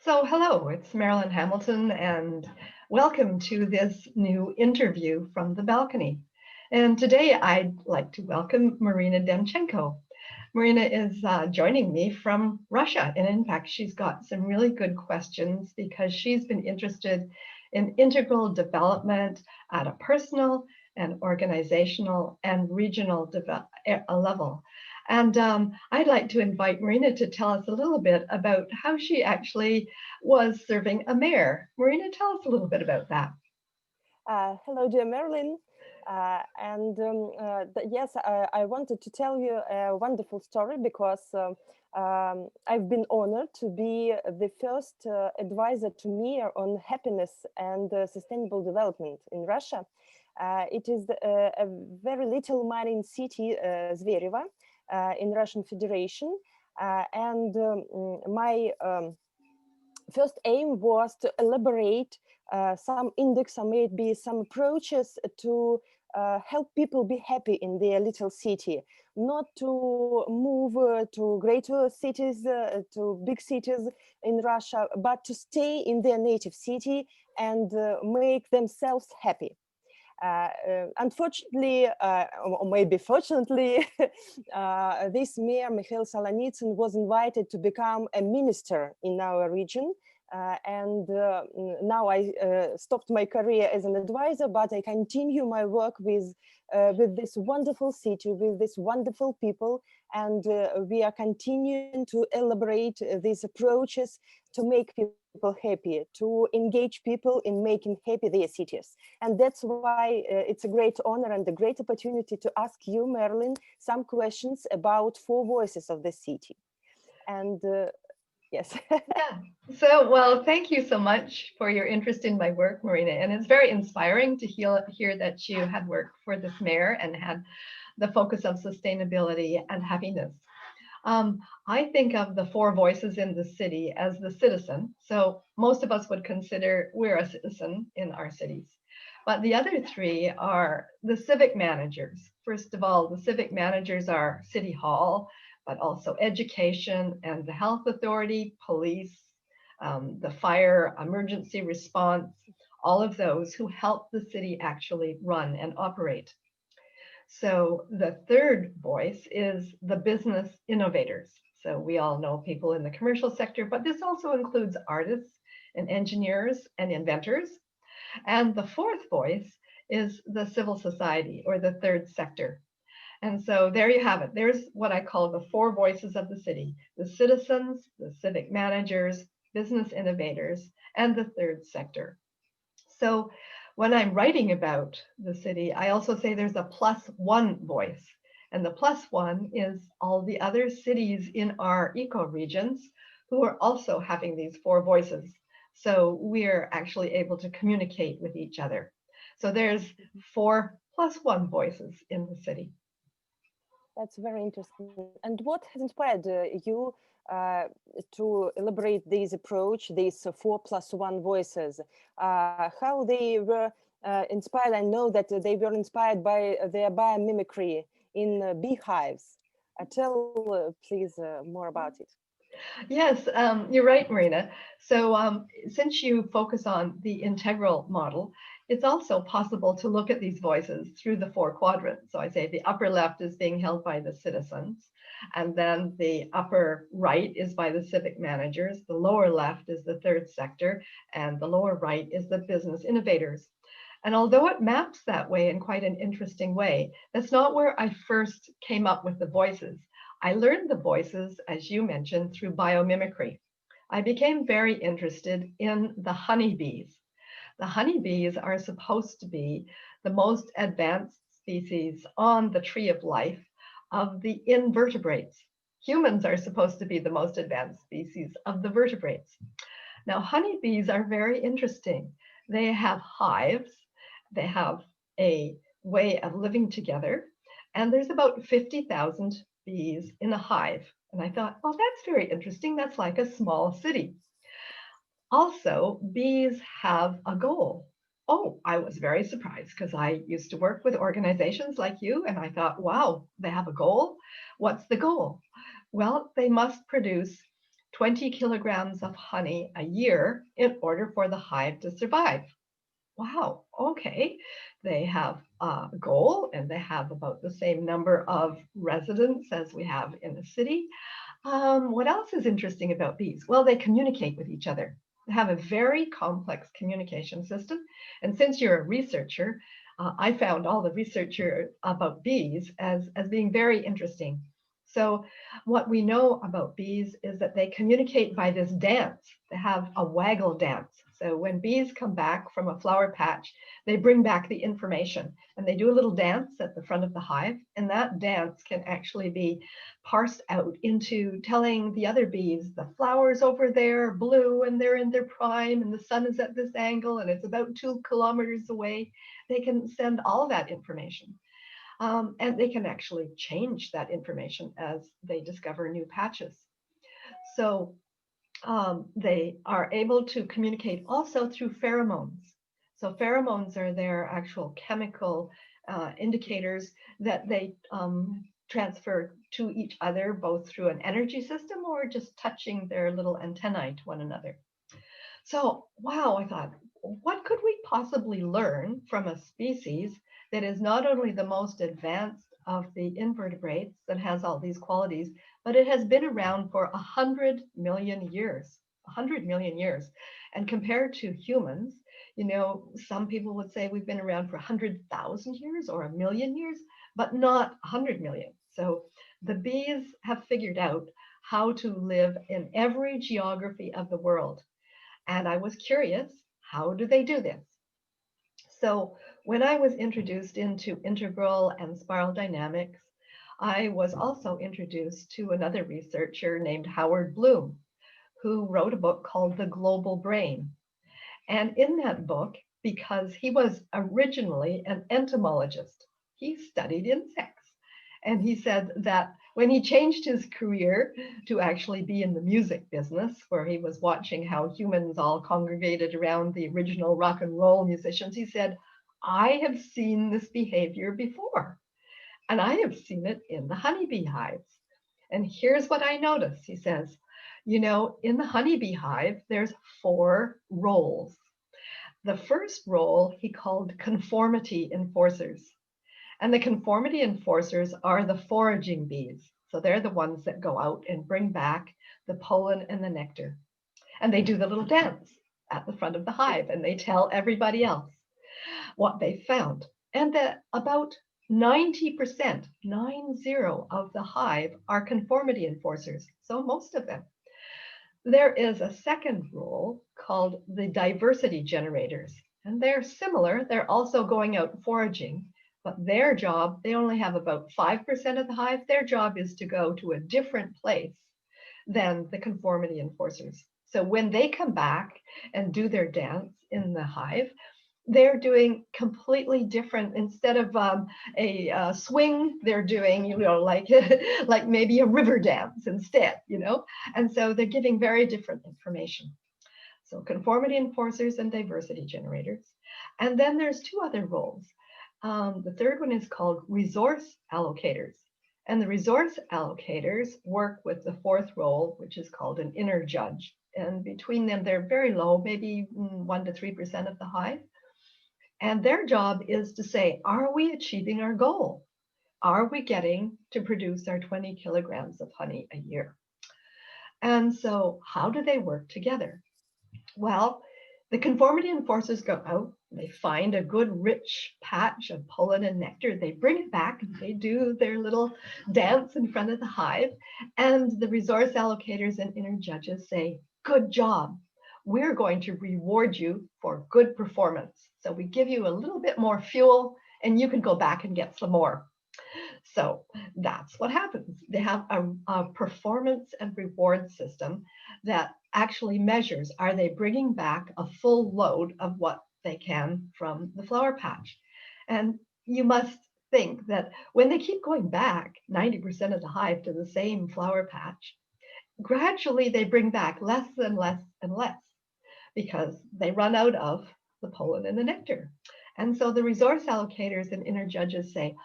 So, hello, it's Marilyn Hamilton, and welcome to this new interview from the balcony. And today I'd like to welcome Marina Demchenko. Marina is joining me from Russia, and in fact, she's got some really good questions because she's been interested in integral development at a personal and organizational and regional level. And I'd like to invite Marina to tell us a little bit about how she actually was serving a mayor. Marina, tell us a little bit about that. Hello, dear Marilyn. Yes, I wanted to tell you a wonderful story because I've been honored to be the first advisor to mayor on happiness and sustainable development in Russia. It is a very little marine city, Zverevo, in Russian Federation. My first aim was to elaborate some index or maybe some approaches to help people be happy in their little city, not to move to greater cities, to big cities in Russia, but to stay in their native city and make themselves happy. Unfortunately, or maybe fortunately, this mayor, Mikhail Solonitsyn, was invited to become a minister in our region. Now I stopped my career as an advisor, but I continue my work with this wonderful city, with these wonderful people, and we are continuing to elaborate these approaches to make people happy, to engage people in making happy their cities. And that's why it's a great honor and a great opportunity to ask you, Marilyn, some questions about four voices of the city. And yes. Yeah. So, well, thank you so much for your interest in my work, Marina. And it's very inspiring to hear that you had worked for this mayor and had the focus of sustainability and happiness. I think of the four voices in the city as the citizen. So most of us would consider we're a citizen in our cities. But the other three are the civic managers. First of all, the civic managers are City Hall, but also education and the health authority, police, the fire, emergency response, all of those who help the city actually run and operate. So the third voice is the business innovators. So we all know people in the commercial sector, but this also includes artists and engineers and inventors. And the fourth voice is the civil society or the third sector. And so there you have it. There's what I call the four voices of the city: the citizens, the civic managers, business innovators, and the third sector. So when I'm writing about the city, I also say there's a plus one voice. And the plus one is all the other cities in our ecoregions who are also having these four voices. So we're actually able to communicate with each other. So there's four plus one voices in the city. That's very interesting. And what has inspired you to elaborate this approach, these 4+1 voices? How they were inspired? I know that they were inspired by their biomimicry in beehives. Tell, please, more about it. Yes, you're right, Marina. So since you focus on the integral model, it's also possible to look at these voices through the four quadrants. So I say the upper left is being held by the citizens, and then the upper right is by the civic managers, the lower left is the third sector, and the lower right is the business innovators. And although it maps that way in quite an interesting way, that's not where I first came up with the voices. I learned the voices, as you mentioned, through biomimicry. I became very interested in the honeybees. The honeybees are supposed to be the most advanced species on the tree of life of the invertebrates. Humans are supposed to be the most advanced species of the vertebrates. Now, honeybees are very interesting. They have hives, they have a way of living together, and there's about 50,000 bees in a hive. And I thought, well, that's very interesting. That's like a small city. Also, bees have a goal. Oh, I was very surprised because I used to work with organizations like you, and I thought, wow, they have a goal. What's the goal? Well, they must produce 20 kilograms of honey a year in order for the hive to survive. Wow, okay. They have a goal and they have about the same number of residents as we have in a city. What else is interesting about bees? Well, they communicate with each other. They have a very complex communication system. And since you're a researcher, I found all the research about bees as being very interesting. So what we know about bees is that they communicate by this dance. They have a waggle dance. So when bees come back from a flower patch, they bring back the information and they do a little dance at the front of the hive. And that dance can actually be parsed out into telling the other bees the flowers over there are blue and they're in their prime and the sun is at this angle and it's about 2 kilometers away. They can send all that information. And they can actually change that information as they discover new patches. So they are able to communicate also through pheromones. So pheromones are their actual chemical indicators that they transfer to each other, both through an energy system or just touching their little antennae to one another. So, wow, I thought, what could we possibly learn from a species that is not only the most advanced of the invertebrates that has all these qualities, but it has been around for 100 million years, 100 million years. And compared to humans, you know, some people would say we've been around for 100,000 years or 1,000,000 years, but not 100 million. So the bees have figured out how to live in every geography of the world. And I was curious, how do they do this? So when I was introduced into integral and spiral dynamics, I was also introduced to another researcher named Howard Bloom, who wrote a book called The Global Brain. And in that book, because he was originally an entomologist, he studied insects. And he said that when he changed his career to actually be in the music business, where he was watching how humans all congregated around the original rock and roll musicians, he said, I have seen this behavior before, and I have seen it in the honeybee hives. And here's what I noticed. He says, you know, in the honeybee hive, there's 4 roles. The first role he called conformity enforcers. And the conformity enforcers are the foraging bees. So they're the ones that go out and bring back the pollen and the nectar. And they do the little dance at the front of the hive and they tell everybody else what they found. And that about 90%, 90 of the hive are conformity enforcers. So most of them. There is a second role called the diversity generators. And they're similar. They're also going out foraging. But their job, they only have about 5% of the hive. Their job is to go to a different place than the conformity enforcers. So when they come back and do their dance in the hive, they're doing completely different. Instead of a swing, they're doing, you know, like like maybe a river dance instead, you know. And so they're giving very different information. So conformity enforcers and diversity generators. And then there's 2 other roles. The third one is called resource allocators. And the resource allocators work with the 4th role, which is called an inner judge. And between them, they're very low, maybe 1 to 3% of the hive. And their job is to say, are we achieving our goal? Are we getting to produce our 20 kilograms of honey a year? And so how do they work together? Well, the conformity enforcers go out, they find a good rich patch of pollen and nectar, they bring it back, they do their little dance in front of the hive, and the resource allocators and inner judges say, good job, we're going to reward you for good performance. So we give you a little bit more fuel and you can go back and get some more. So that's what happens. They have a performance and reward system that actually measures, are they bringing back a full load of what they can from the flower patch? And you must think that when they keep going back 90% of the hive to the same flower patch, gradually they bring back less and less and less because they run out of the pollen and the nectar. And so the resource allocators and inner judges say,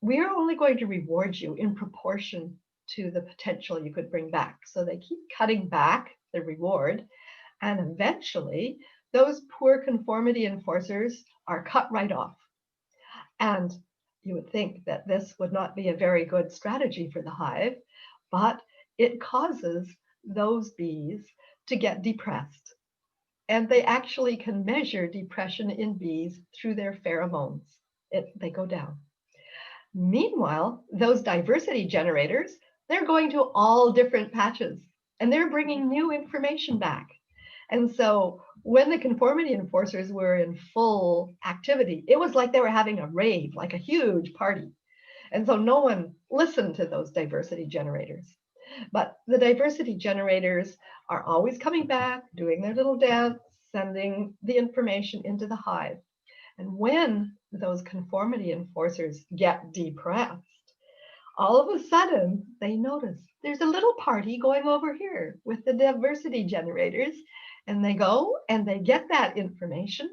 we are only going to reward you in proportion to the potential you could bring back. So they keep cutting back the reward, and eventually those poor conformity enforcers are cut right off. And you would think that this would not be a very good strategy for the hive, but it causes those bees to get depressed. And they actually can measure depression in bees through their pheromones. They go down. Meanwhile, those diversity generators, they're going to all different patches and they're bringing new information back. And so when the conformity enforcers were in full activity, it was like they were having a rave, like a huge party. And so no one listened to those diversity generators. But the diversity generators are always coming back, doing their little dance, sending the information into the hive. And when those conformity enforcers get depressed, all of a sudden they notice there's a little party going over here with the diversity generators, and they go and they get that information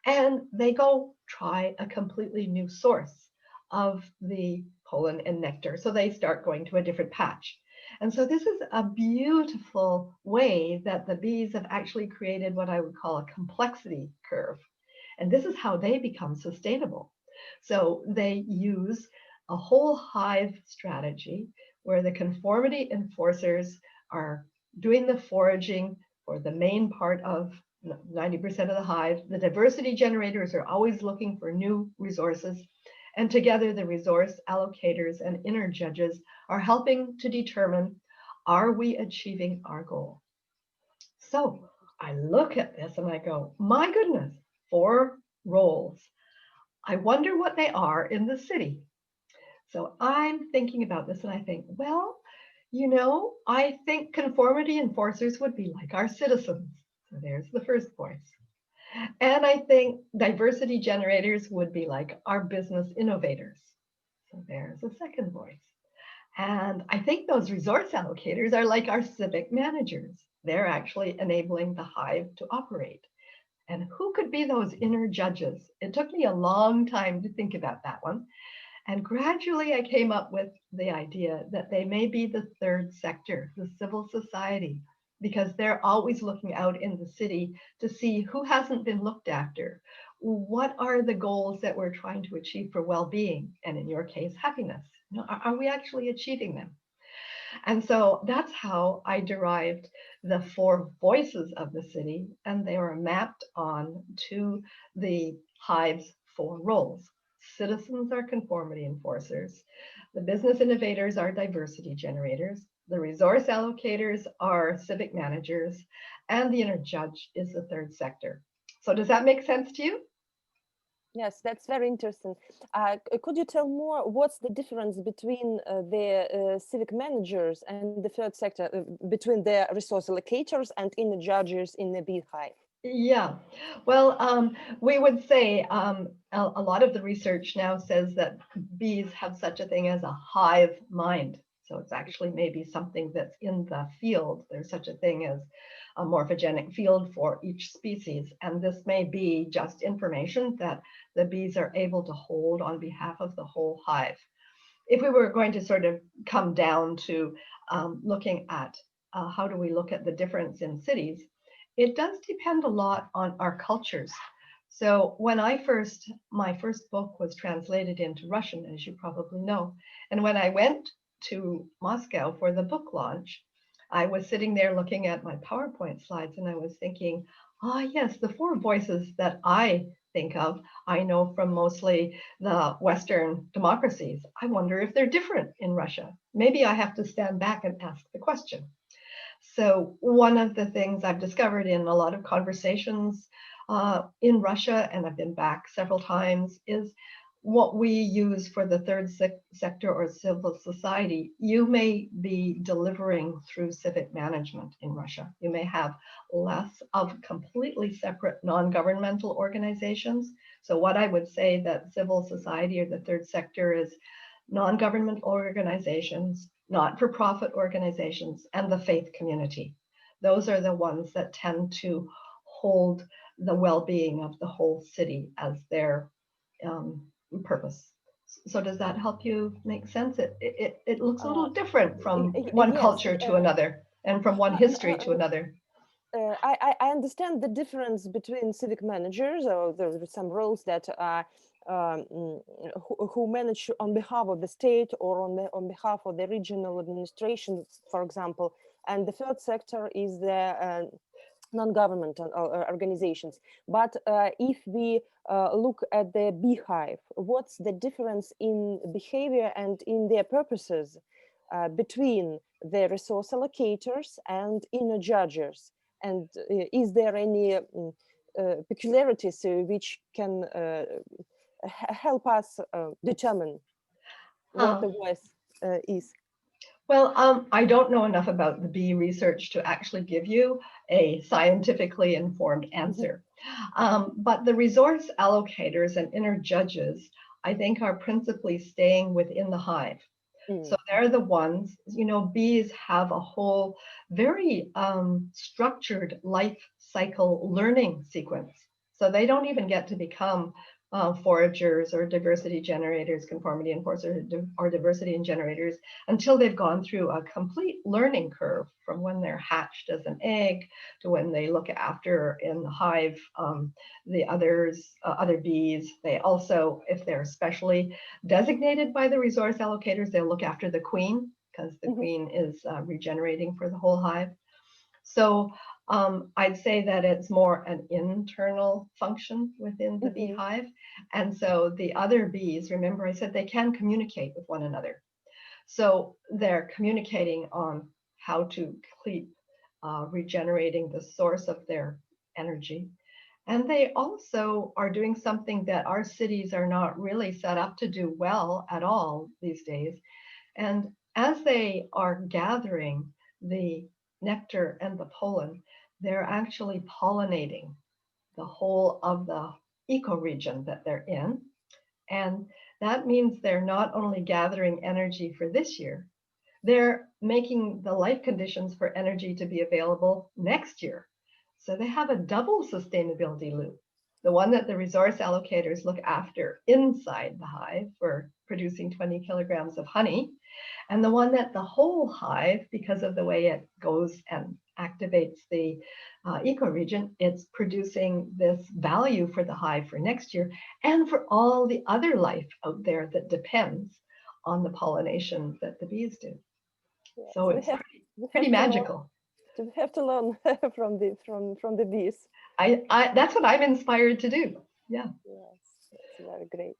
and they go try a completely new source of the pollen and nectar. So they start going to a different patch. And so this is a beautiful way that the bees have actually created what I would call a complexity curve. And this is how they become sustainable. So they use a whole hive strategy where the conformity enforcers are doing the foraging for the main part of 90% of the hive. The diversity generators are always looking for new resources. And together, the resource allocators and inner judges are helping to determine, are we achieving our goal? So I look at this and I go, my goodness, 4 roles. I wonder what they are in the city. So I'm thinking about this and I think, well, I think conformity enforcers would be like our citizens. So there's the first voice. And I think diversity generators would be like our business innovators. So there's a second voice. And I think those resource allocators are like our civic managers. They're actually enabling the hive to operate. And who could be those inner judges? It took me a long time to think about that one. And gradually I came up with the idea that they may be the third sector, the civil society, because they're always looking out in the city to see who hasn't been looked after. What are the goals that we're trying to achieve for well-being? And in your case, happiness. Are we actually achieving them? And so that's how I derived the 4 voices of the city, and they were mapped on to the hive's 4 roles. Citizens are conformity enforcers. The business innovators are diversity generators. The resource allocators are civic managers, and the inner judge is the third sector. So does that make sense to you? Yes, that's very interesting. Could you tell more what's the difference between the civic managers and the third sector, between the resource allocators and inner judges in the beehive? Yeah, well, we would say a lot of the research now says that bees have such a thing as a hive mind. So it's actually maybe something that's in the field. There's such a thing as a morphogenic field for each species. And this may be just information that the bees are able to hold on behalf of the whole hive. If we were going to sort of come down to looking at how do we look at the difference in cities, it does depend a lot on our cultures. So when my first book was translated into Russian, as you probably know, and when I went to Moscow for the book launch, I was sitting there looking at my PowerPoint slides and I was thinking, yes, the 4 voices that I think of, I know from mostly the Western democracies. I wonder if they're different in Russia. Maybe I have to stand back and ask the question. So one of the things I've discovered in a lot of conversations in Russia, and I've been back several times, is what we use for the third sector or civil society, you may be delivering through civic management in Russia. You may have less of completely separate non-governmental organizations. So what I would say that civil society or the third sector is non-governmental organizations, not-for-profit organizations, and the faith community. Those are the ones that tend to hold the well-being of the whole city as their purpose. So does that help you make sense? It looks a Uh, little different from one yes, culture to another and from one history to another. I understand the difference between civic managers, or there are some roles that are who manage on behalf of the state or on behalf of the regional administration, for example, and the third sector is the non-governmental organizations. But if we look at the beehive, what's the difference in behavior and in their purposes between the resource allocators and inner judges? And is there any peculiarities which can help us determine what Huh. the voice is? Well, I don't know enough about the bee research to actually give you a scientifically informed Mhm. answer. But the resource allocators and inner judges, I think, are principally staying within the hive. So Mm. they're the ones, bees have a whole very structured life cycle learning sequence. So they don't even get to become foragers or diversity generators, conformity enforcers, or diversity generators until they've gone through a complete learning curve from when they're hatched as an egg to when they look after in the hive the other bees. They also, if they're specially designated by the resource allocators, they'll look after the queen because the Mhm. queen is regenerating for the whole hive. So I'd say that it's more an internal function within the Mhm. beehive. And so the other bees, remember I said they can communicate with one another. So they're communicating on how to keep regenerating the source of their energy. And they also are doing something that our cities are not really set up to do well at all these days. And as they are gathering the nectar and the pollen, they're actually pollinating the whole of the ecoregion that they're in. And that means they're not only gathering energy for this year, they're making the life conditions for energy to be available next year. So they have a double sustainability loop. The one that the resource allocators look after inside the hive for producing 20 kilograms of honey, and the one that the whole hive, because of the way it goes and activates the ecoregion, it's producing this value for the hive for next year and for all the other life out there that depends on the pollination that the bees do. Yes, So it's we pretty have to learn. magical. We have to learn from the bees. That's what I'm inspired to do. Yeah. Yes, it's very great.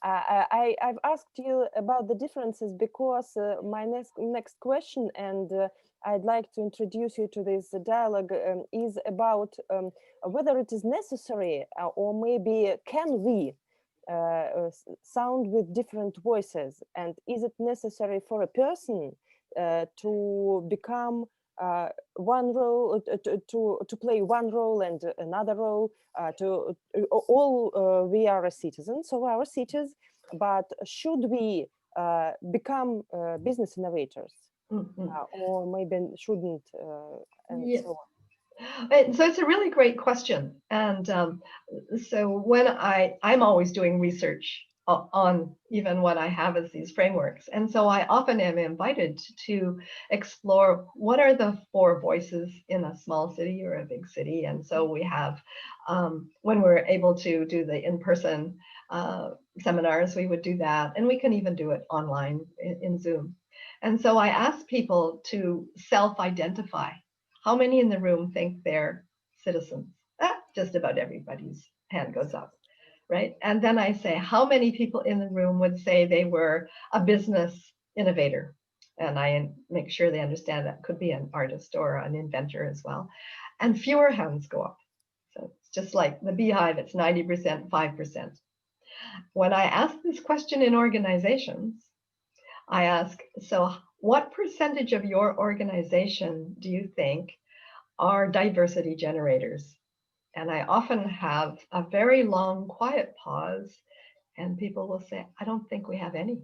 I've asked you about the differences because my next question, and I'd like to introduce you to this dialogue, is about whether it is necessary or maybe can we sound with different voices, and is it necessary for a person to become one role to play one role and another role to all we are citizens of our cities, but should we become business innovators Mhm. or maybe shouldn't and Yeah. so on. So it's a really great question. And so when I'm always doing research on even what I have as these frameworks. And so I often am invited to explore what are the four voices in a small city or a big city. And so we have, when we're able to do the in-person seminars, we would do that. And we can even do it online in Zoom. And so I ask people to self-identify. How many in the room think they're citizens? Just about everybody's hand goes up, right? And then I say, how many people in the room would say they were a business innovator? And I make sure they understand that could be an artist or an inventor as well. And fewer hands go up. So it's just like the beehive, it's 90%, 5%. When I ask this question in organizations, I ask, so what percentage of your organization do you think are diversity generators? And I often have a very long, quiet pause, and people will say, I don't think we have any,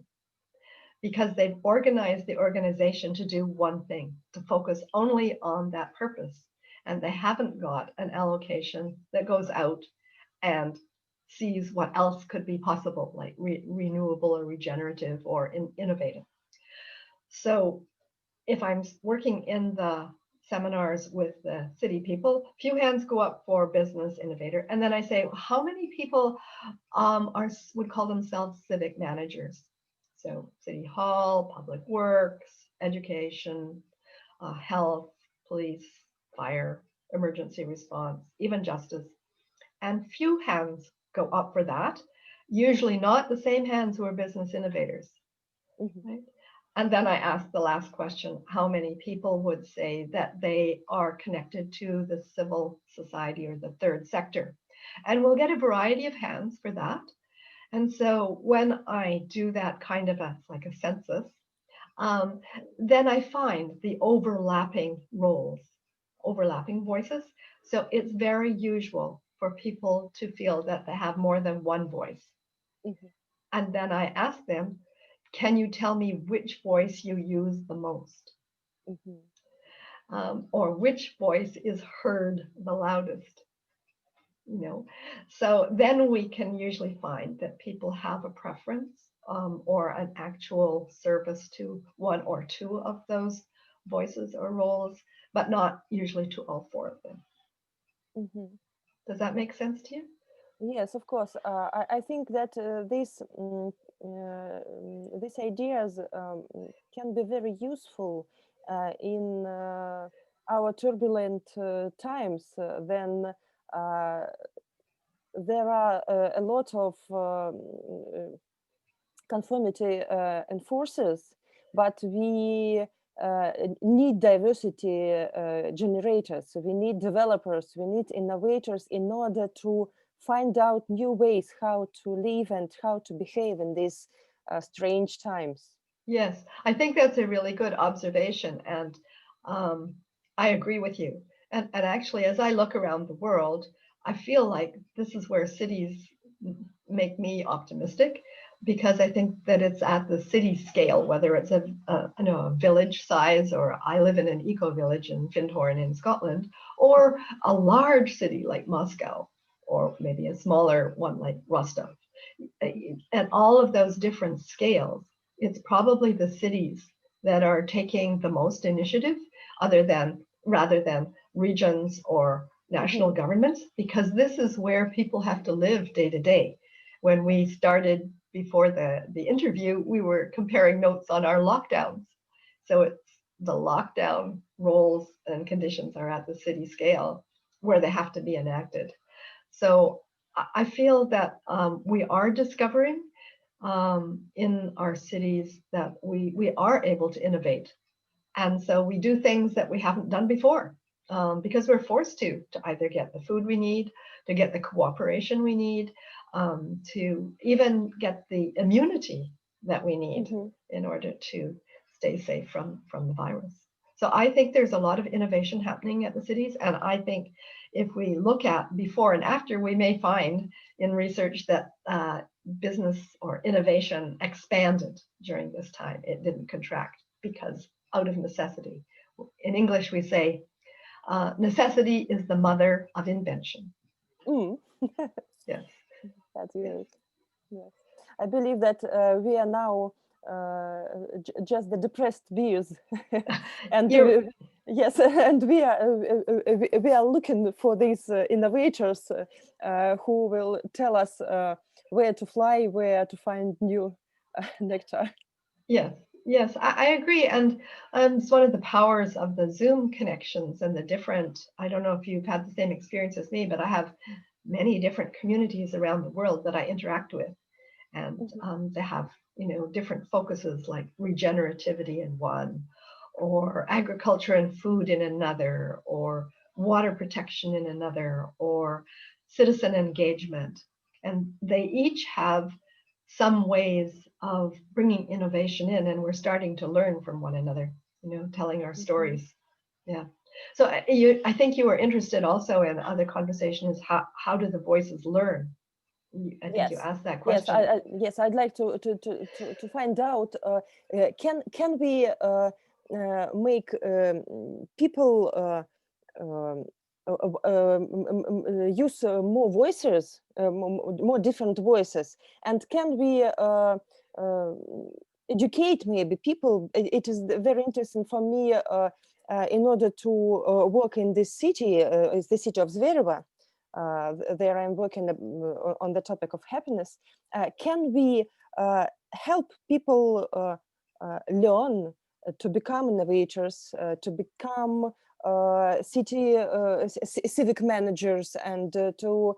because they've organized the organization to do one thing, to focus only on that purpose. And they haven't got an allocation that goes out and sees what else could be possible, like renewable or regenerative or innovative. So if I'm working in the seminars with the city people, few hands go up for business innovator. And then I say, how many people would call themselves civic managers? So city hall, public works, education, health, police, fire, emergency response, even justice. And few hands go up for that. Usually not the same hands who are business innovators. Right? And then I asked the last question, how many people would say that they are connected to the civil society or the third sector? And we'll get a variety of hands for that. And so when I do that kind of like a census, then I find the overlapping roles, overlapping voices. So it's very usual for people to feel that they have more than one voice. And then I ask them, can you tell me which voice you use the most? Or which voice is heard the loudest? You know, so then we can usually find that people have a preference or an actual service to one or two of those voices or roles, but not usually to all four of them. Does that make sense to you? Yes, of course. I think that these ideas can be very useful in our turbulent times. Then there are a lot of conformity enforcers, but we need diversity generators. We need developers, we need innovators in order to find out new ways how to live and how to behave in these strange times. Yes, I think that's a really good observation, and I agree with you. And actually, as I look around the world, I feel like this is where cities make me optimistic, because I think that it's at the city scale, whether it's a village size, or I live in an eco-village in Findhorn in Scotland, or a large city like Moscow, or maybe a smaller one like Rostov. At all of those different scales, it's probably the cities that are taking the most initiative, rather than regions or national governments, because this is where people have to live day to day. When we started before the interview, we were comparing notes on our lockdowns. So it's the lockdown roles and conditions are at the city scale where they have to be enacted. So I feel that we are discovering in our cities that we are able to innovate. And so we do things that we haven't done before because we're forced to either get the food we need, to get the cooperation we need, to even get the immunity that we need in order to stay safe from the virus. So I think there's a lot of innovation happening at the cities. And I think if we look at before and after, we may find in research that business or innovation expanded during this time. It didn't contract because out of necessity. In English, we say, necessity is the mother of invention. Yes. That's great. Yes. I believe that we are now just the depressed bees, and yes, and we are looking for these innovators who will tell us where to fly, where to find new nectar. Yes. Yes, I agree. And it's one of the powers of the Zoom connections and the different, I don't know if you've had the same experience as me, but I have many different communities around the world that I interact with. And they have, different focuses like regenerativity in one, or agriculture and food in another, or water protection in another, or citizen engagement. And they each have some ways of bringing innovation in, and we're starting to learn from one another, telling our stories. Yeah. So I think you were interested also in other conversations, how do the voices learn? I think you asked that question. Yes, I'd like to find out, can we make people use more voices, more different voices, and can we educate maybe people? It is very interesting for me in order to work in this city, is the city of Zverevo. There I'm working on the topic of happiness. Can we help people learn to become innovators, to become civic managers, and to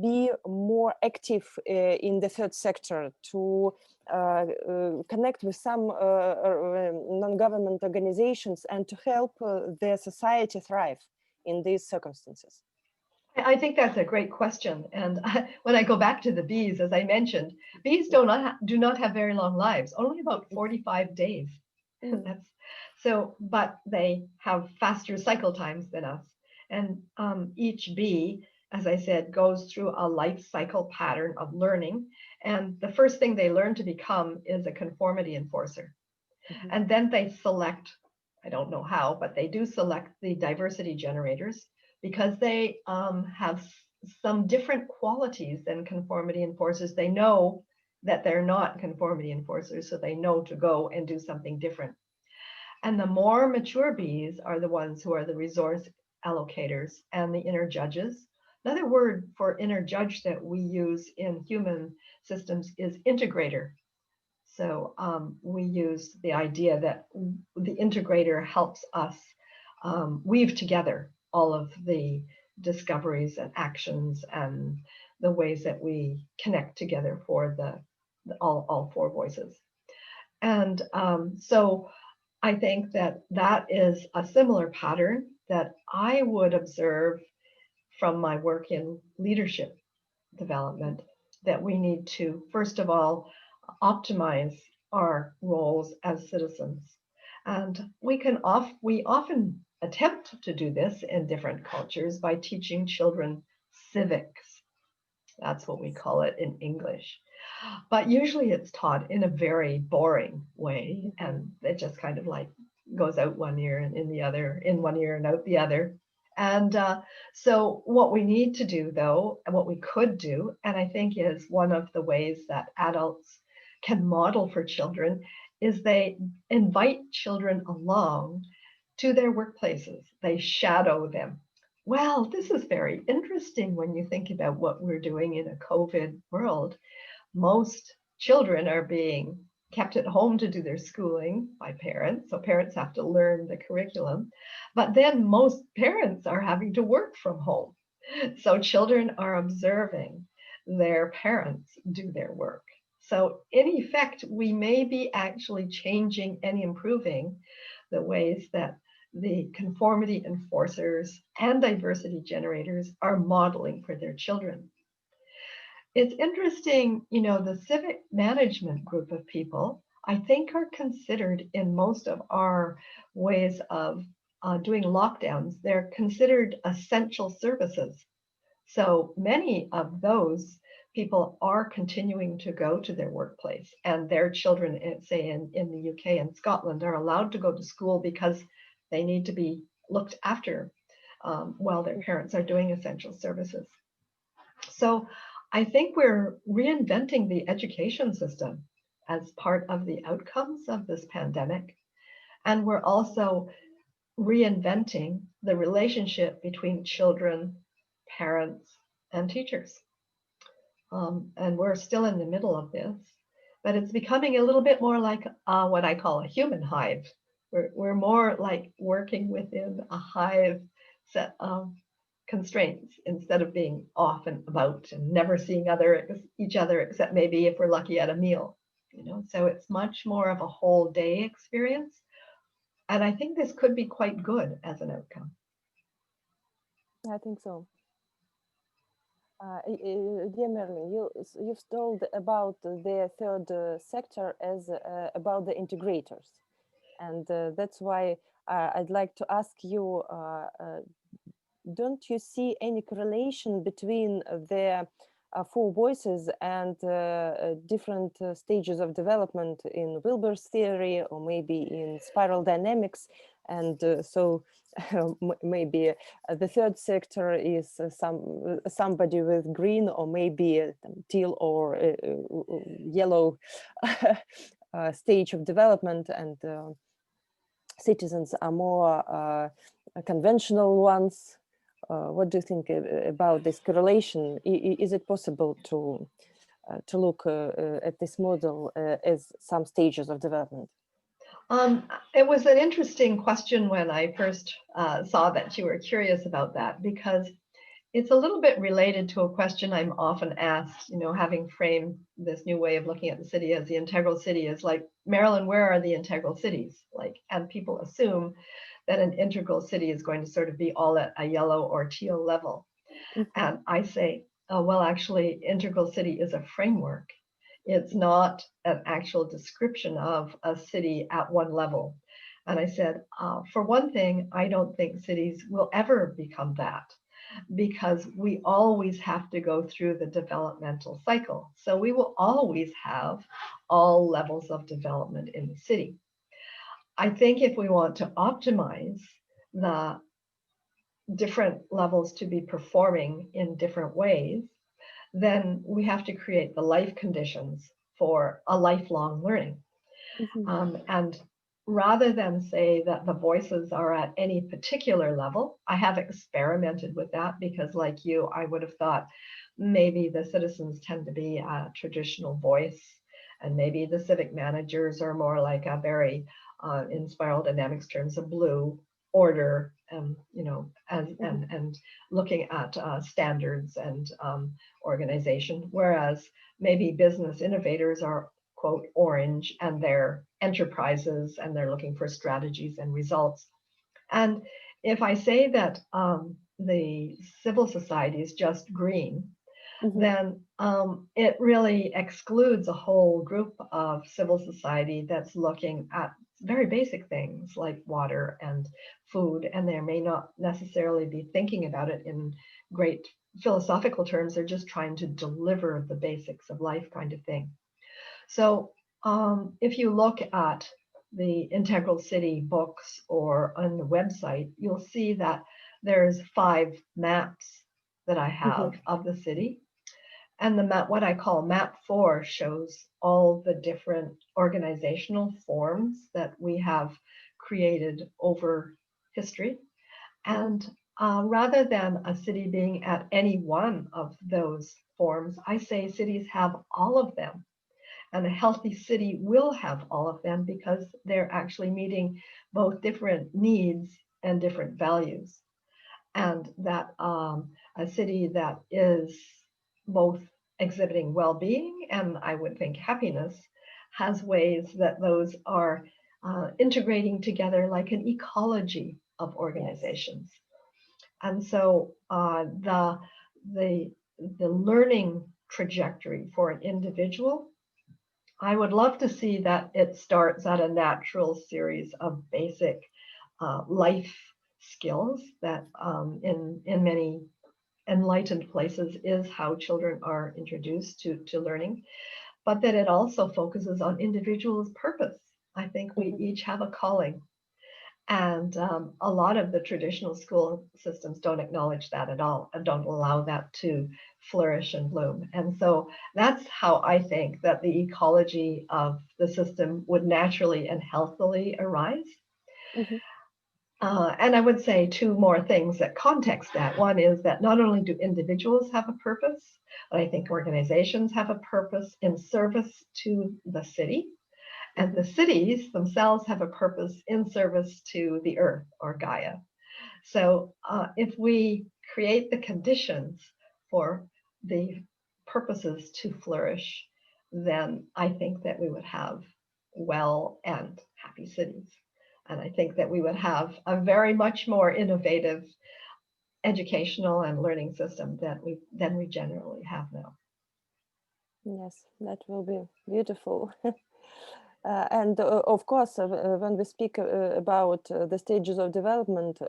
be more active in the third sector, to connect with some non-government organizations, and to help their society thrive in these circumstances? I think that's a great question. And when I go back to the bees, as I mentioned, bees do not have very long lives, only about 45 days. That's so, but they have faster cycle times than us. And each bee, as I said, goes through a life cycle pattern of learning. And the first thing they learn to become is a conformity enforcer. And then they select, I don't know how, but they do select the diversity generators because they have some different qualities than conformity enforcers. They know that they're not conformity enforcers, so they know to go and do something different. And the more mature bees are the ones who are the resource allocators and the inner judges. Another word for inner judge that we use in human systems is integrator. So we use the idea that the integrator helps us weave together all of the discoveries and actions and the ways that we connect together for all four voices. And so I think that that is a similar pattern that I would observe from my work in leadership development, that we need to, first of all, optimize our roles as citizens. And we often attempt to do this in different cultures by teaching children civics. That's what we call it in English. But usually it's taught in a very boring way, and it just kind of like goes out one ear and in the other, in one ear and out the other. And so what we need to do, though, and what we could do, and I think is one of the ways that adults can model for children, is they invite children along to their workplaces. They shadow them. Well, this is very interesting when you think about what we're doing in a COVID world. Most children are being kept at home to do their schooling by parents. So parents have to learn the curriculum. But then most parents are having to work from home. So children are observing their parents do their work. So in effect, we may be actually changing and improving the ways that the conformity enforcers and diversity generators are modeling for their children. It's interesting, you know, the civic management group of people, I think, are considered in most of our ways of doing lockdowns, they're considered essential services. So many of those people are continuing to go to their workplace, and their children, say in the UK and Scotland, are allowed to go to school because they need to be looked after while their parents are doing essential services. So I think we're reinventing the education system as part of the outcomes of this pandemic. And we're also reinventing the relationship between children, parents, and teachers. And we're still in the middle of this, but it's becoming a little bit more like what I call a human hive. We're more like working within a hive set of constraints instead of being off and about and never seeing each other except maybe if we're lucky at a meal, you know. So it's much more of a whole day experience, and I think this could be quite good as an outcome. I think so. Dear Marilyn, you've told about the third sector as about the integrators, and that's why I'd like to ask you, don't you see any correlation between the four voices and different stages of development in Wilber's theory, or maybe in spiral dynamics, And so maybe the third sector is somebody with green or maybe teal or yellow stage of development, and citizens are more conventional ones. What do you think about this correlation? Is it possible to look at this model as some stages of development? It was an interesting question when I first saw that you were curious about that, because it's a little bit related to a question I'm often asked, you know, having framed this new way of looking at the city as the integral city is like, Marilyn, where are the integral cities? Like, and people assume that an integral city is going to sort of be all at a yellow or teal level. And I say, well, actually, integral city is a framework. It's not an actual description of a city at one level. And I said, for one thing, I don't think cities will ever become that, because we always have to go through the developmental cycle. So we will always have all levels of development in the city. I think if we want to optimize the different levels to be performing in different ways, then we have to create the life conditions for a lifelong learning. And rather than say that the voices are at any particular level, I have experimented with that, because like you, I would have thought maybe the citizens tend to be a traditional voice, and maybe the civic managers are more like a very, in spiral dynamics terms, a blue order, you know, and looking at standards and organization, whereas maybe business innovators are, quote, orange, and they're enterprises and they're looking for strategies and results. And if I say that the civil society is just green, then it really excludes a whole group of civil society that's looking at very basic things like water and food, and they may not necessarily be thinking about it in great philosophical terms. They're just trying to deliver the basics of life, kind of thing. So if you look at the Integral City books or on the website, you'll see that there's 5 maps that I have of the city. And the map, what I call map 4, shows all the different organizational forms that we have created over history. And rather than a city being at any one of those forms, I say cities have all of them. And a healthy city will have all of them, because they're actually meeting both different needs and different values. And that a city that is both exhibiting well-being and, I would think, happiness, has ways that those are integrating together like an ecology of organizations. And so the learning trajectory for an individual, I would love to see that it starts at a natural series of basic life skills that in many enlightened places is how children are introduced to learning, but that it also focuses on individuals' purpose. I think we each have a calling. And a lot of the traditional school systems don't acknowledge that at all, and don't allow that to flourish and bloom. And so that's how I think that the ecology of the system would naturally and healthily arise. And I would say 2 more things that context that. One is that not only do individuals have a purpose, but I think organizations have a purpose in service to the city. And the cities themselves have a purpose in service to the earth, or Gaia. So if we create the conditions for the purposes to flourish, then I think that we would have well and happy cities. And I think that we would have a very much more innovative educational and learning system than we generally have now. Yes, that will be beautiful. And of course, when we speak about the stages of development,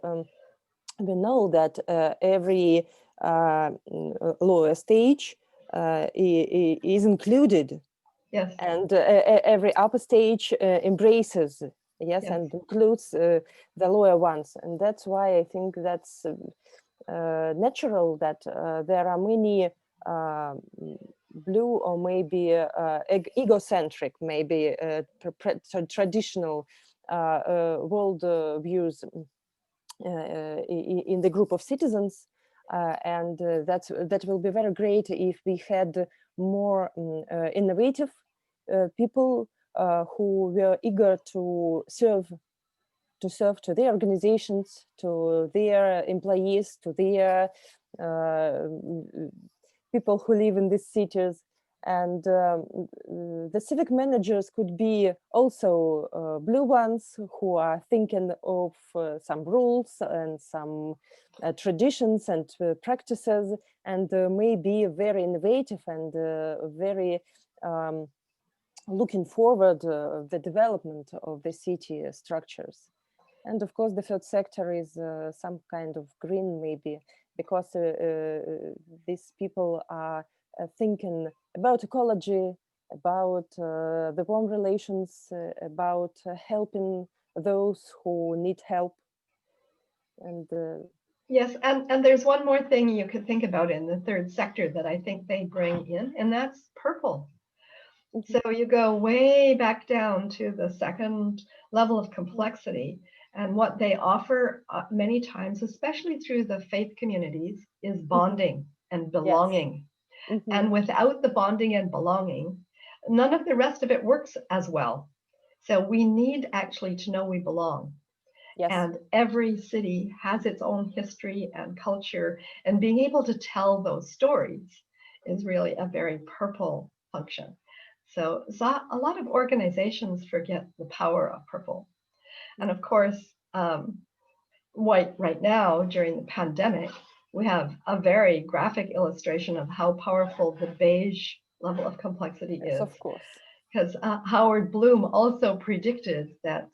we know that every lower stage is included. Yes. And every upper stage embraces Yes, Yes. and includes the lower ones. And that's why I think that's natural that there are many blue or maybe egocentric, maybe traditional world views in the group of citizens. And that will be very great if we had more innovative people who were eager to serve to their organizations, to their employees, to their people who live in these cities. And the civic managers could be also blue ones who are thinking of some rules and some traditions and practices, and maybe very innovative and very looking forward the development of the city structures. And of course, the third sector is some kind of green, maybe, because these people are thinking about ecology, about the warm relations, about helping those who need help. And Yes, and there's one more thing you could think about in the third sector that I think they bring in, and that's purple. So you go way back down to the second level of complexity, and what they offer many times, especially through the faith communities, is bonding and belonging. yes. And without the bonding and belonging, none of the rest of it works as well. So we need actually to know we belong. Yes. And every city has its own history and culture, and being able to tell those stories is really a very purple function. So a lot of organizations forget the power of purple. And of course, right now during the pandemic, we have a very graphic illustration of how powerful the beige level of complexity Yes, is. of course. Because Howard Bloom also predicted that,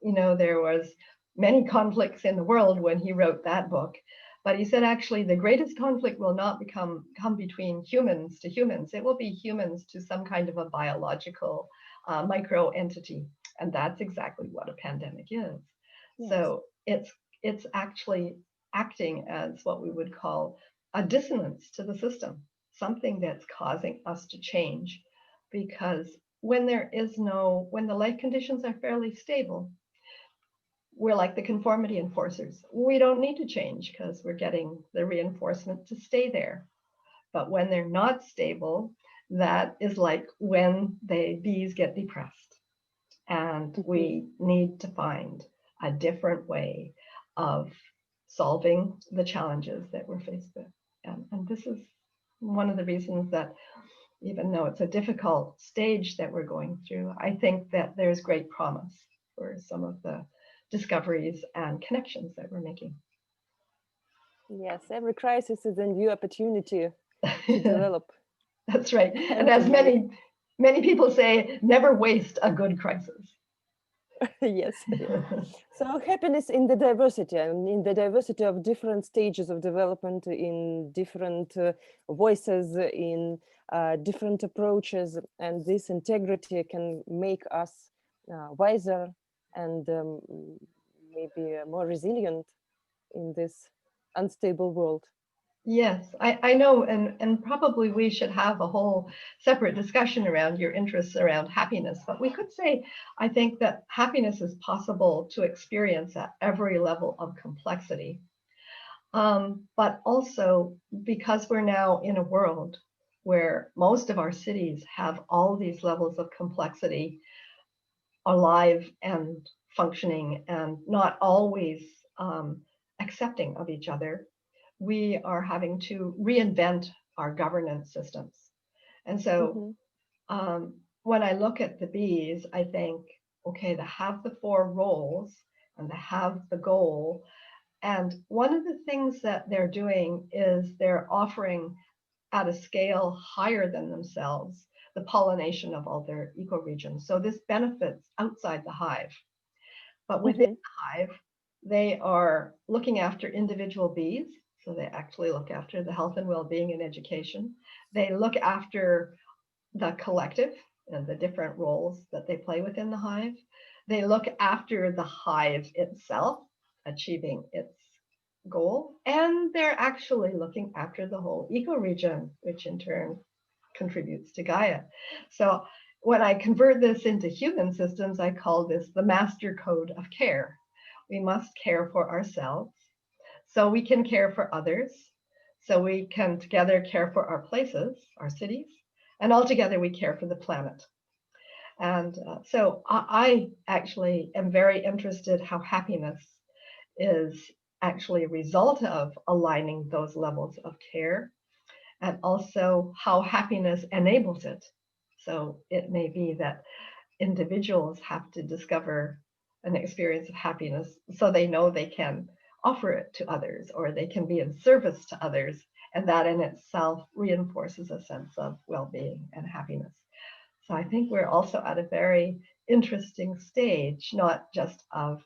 there was many conflicts in the world when he wrote that book. But he said, actually, the greatest conflict will not come between humans to humans. It will be humans to some kind of a biological micro entity. And that's exactly what a pandemic is. Yes. So it's actually acting as what we would call a dissonance to the system, something that's causing us to change. Because when the life conditions are fairly stable, we're like the conformity enforcers. We don't need to change because we're getting the reinforcement to stay there. But when they're not stable, that is like when the bees get depressed. And we need to find a different way of solving the challenges that we're faced with. And this is one of the reasons that even though it's a difficult stage that we're going through, I think that there's great promise for some of the discoveries and connections that we're making. Yes, every crisis is a new opportunity to develop. That's right. And as many people say, never waste a good crisis. Yes. So happiness in the diversity, and in the diversity of different stages of development, in different voices, in different approaches, and this integrity can make us wiser and maybe more resilient in this unstable world. Yes, I know, and probably we should have a whole separate discussion around your interests around happiness. But we could say, I think that happiness is possible to experience at every level of complexity. But also because we're now in a world where most of our cities have all these levels of complexity alive and functioning and not always accepting of each other, we are having to reinvent our governance systems. And so when I look at the bees, I think, okay, they have the 4 roles and they have the goal. And one of the things that they're doing is they're offering at a scale higher than themselves the pollination of all their ecoregions. So this benefits outside the hive. But within the hive, they are looking after individual bees. So they actually look after the health and well-being and education. They look after the collective and the different roles that they play within the hive. They look after the hive itself, achieving its goal, and they're actually looking after the whole ecoregion, which in turn contributes to Gaia. So when I convert this into human systems, I call this the master code of care. We must care for ourselves so we can care for others, so we can together care for our places, our cities, and all together we care for the planet. And so I actually am very interested how happiness is actually a result of aligning those levels of care, and also how happiness enables it. So it may be that individuals have to discover an experience of happiness so they know they can offer it to others or they can be in service to others. And that in itself reinforces a sense of well-being and happiness. So I think we're also at a very interesting stage, not just of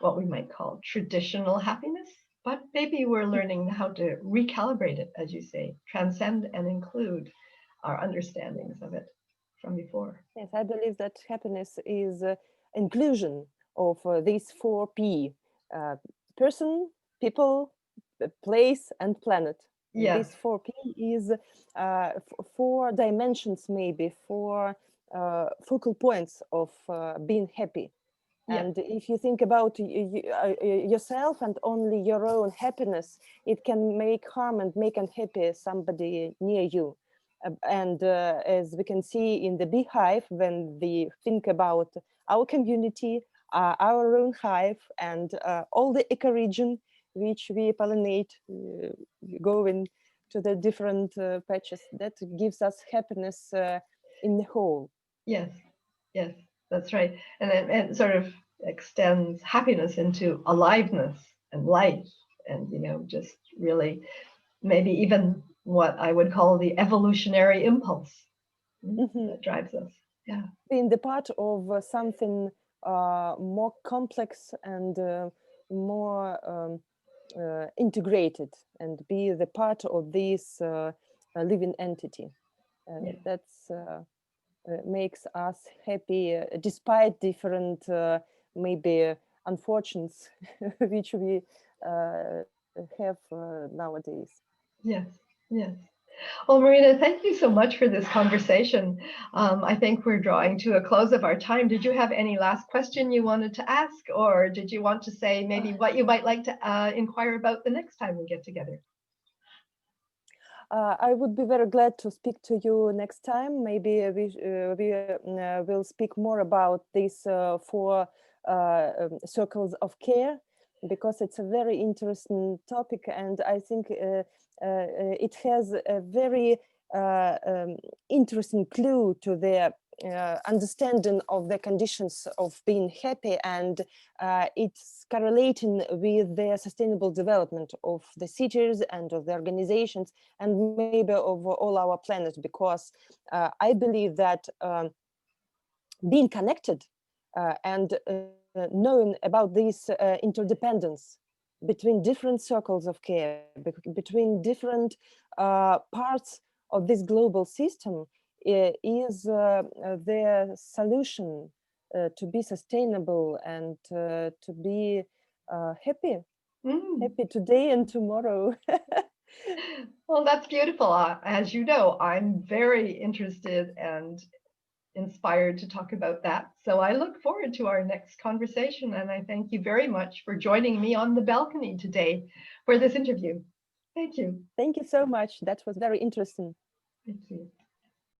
what we might call traditional happiness, but maybe we're learning how to recalibrate it, as you say, transcend and include our understandings of it from before. Yes, I believe that happiness is inclusion of these 4P, person, people, place, and planet. Yeah. This 4P is 4 dimensions, maybe 4 focal points of being happy. Yeah. And if you think about yourself and only your own happiness, it can make harm and make unhappy somebody near you. And as we can see in the beehive, when we think about our community, our own hive, and all the ecoregion which we pollinate, going to the different patches, that gives us happiness in the whole. Yes. Yes. That's right. And it sort of extends happiness into aliveness and life, and just really maybe even what I would call the evolutionary impulse that drives us. Yeah. Being the part of something more complex and more integrated, and be the part of this living entity. Yeah. That's makes us happy despite different maybe unfortunes which we have nowadays. Yes. Yes. Well, Marina, thank you so much for this conversation. I think we're drawing to a close of our time. Did you have any last question you wanted to ask, or did you want to say maybe what you might like to inquire about the next time we get together? I would be very glad to speak to you next time. Maybe we will speak more about these 4 circles of care, because it's a very interesting topic, and I think it has a very interesting clue to the understanding of the conditions of being happy, and it's correlating with the sustainable development of the cities and of the organizations, and maybe of all our planet, because I believe that being connected and knowing about this interdependence between different circles of care, between different parts of this global system, is the solution to be sustainable and to be happy today and tomorrow. Well, that's beautiful. As you know, I'm very interested and inspired to talk about that. So I look forward to our next conversation, and I thank you very much for joining me on the balcony today for this interview. Thank you. Thank you so much. That was very interesting. Thank you.